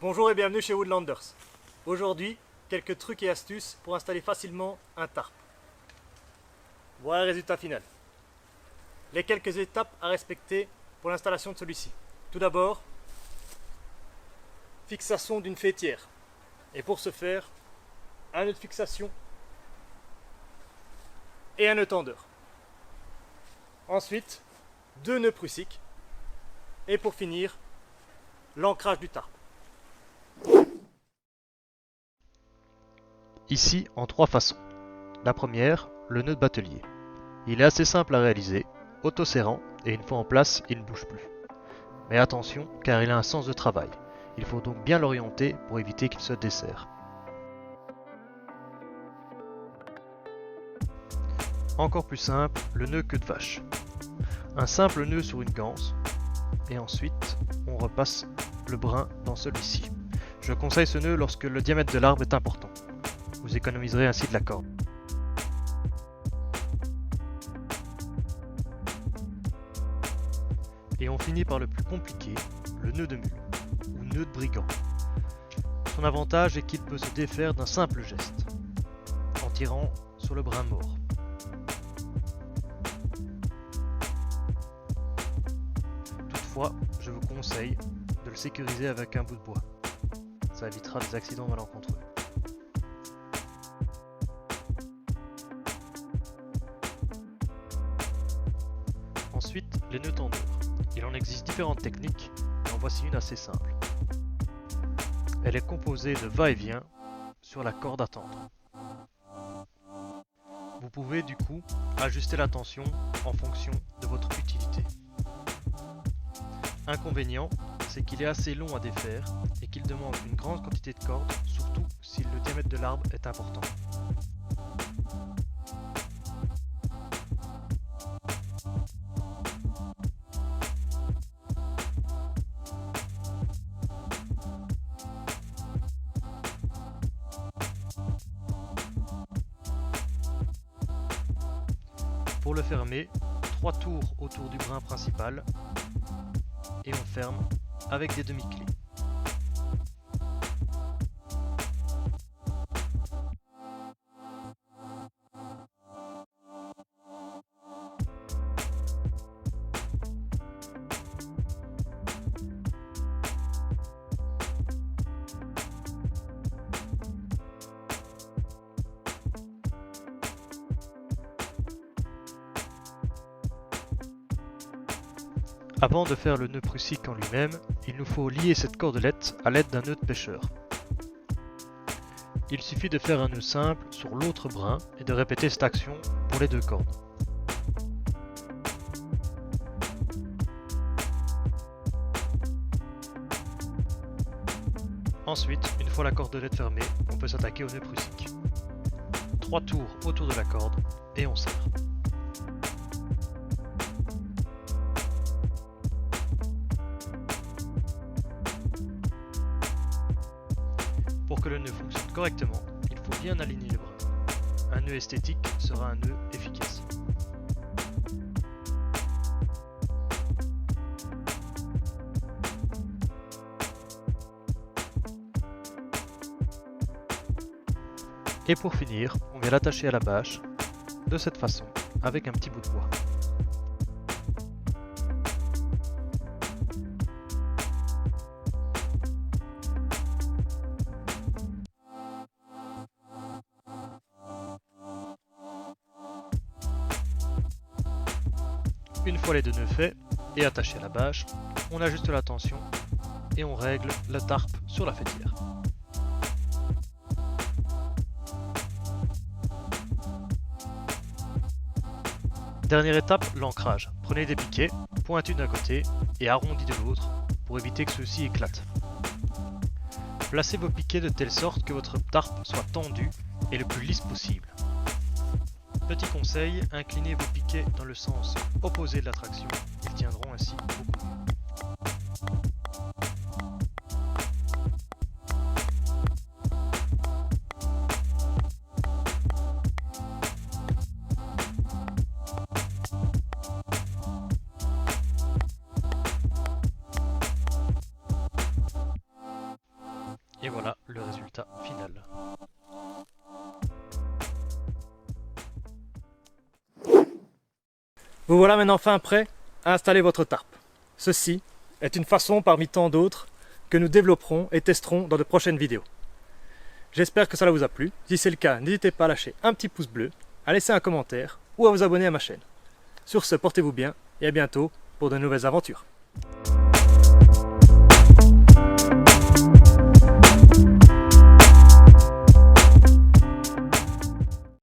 Bonjour et bienvenue chez Woodlanders. Aujourd'hui, quelques trucs et astuces pour installer facilement un tarp. Voilà le résultat final. Les quelques étapes à respecter pour l'installation de celui-ci. Tout d'abord, fixation d'une faîtière. Et pour ce faire, un nœud de fixation et un nœud tendeur. Ensuite, deux nœuds prussiques. Et pour finir, l'ancrage du tarp. Ici en trois façons. La première, le nœud de batelier. Il est assez simple à réaliser, auto-serrant et une fois en place, il ne bouge plus. Mais attention car il a un sens de travail. Il faut donc bien l'orienter pour éviter qu'il se desserre. Encore plus simple, le nœud queue de vache. Un simple nœud sur une ganse et ensuite on repasse le brin dans celui-ci. Je conseille ce nœud lorsque le diamètre de l'arbre est important. Vous économiserez ainsi de la corde. Et on finit par le plus compliqué, le nœud de mule, ou nœud de brigand. Son avantage est qu'il peut se défaire d'un simple geste, en tirant sur le brin mort. Toutefois, je vous conseille de le sécuriser avec un bout de bois. Ça évitera des accidents malencontreux. Ensuite, les nœuds tendeurs. Il en existe différentes techniques, mais en voici une assez simple. Elle est composée de va-et-vient sur la corde à tendre. Vous pouvez du coup ajuster la tension en fonction de votre utilité. Inconvénient, c'est qu'il est assez long à défaire et qu'il demande une grande quantité de corde, surtout si le diamètre de l'arbre est important. Pour le fermer, 3 tours autour du brin principal et on ferme avec des demi-clés. Avant de faire le nœud prussique en lui-même, il nous faut lier cette cordelette à l'aide d'un nœud de pêcheur. Il suffit de faire un nœud simple sur l'autre brin et de répéter cette action pour les deux cordes. Ensuite, une fois la cordelette fermée, on peut s'attaquer au nœud prussique. 3 tours autour de la corde et on serre. Pour que le nœud fonctionne correctement, il faut bien aligner le brin. Un nœud esthétique sera un nœud efficace. Et pour finir, on vient l'attacher à la bâche de cette façon, avec un petit bout de bois. Une fois les deux nœuds faits et attachés à la bâche, on ajuste la tension et on règle le tarp sur la faîtière. Dernière étape, l'ancrage. Prenez des piquets, pointus d'un côté et arrondis de l'autre pour éviter que ceux-ci éclatent. Placez vos piquets de telle sorte que votre tarp soit tendu et le plus lisse possible. Petit conseil, inclinez vos piquets dans le sens opposé de la traction, ils tiendront ainsi beaucoup mieux. Et voilà le résultat final. Vous voilà maintenant enfin prêt à installer votre tarp. Ceci est une façon parmi tant d'autres que nous développerons et testerons dans de prochaines vidéos. J'espère que cela vous a plu. Si c'est le cas, n'hésitez pas à lâcher un petit pouce bleu, à laisser un commentaire ou à vous abonner à ma chaîne. Sur ce, portez-vous bien et à bientôt pour de nouvelles aventures.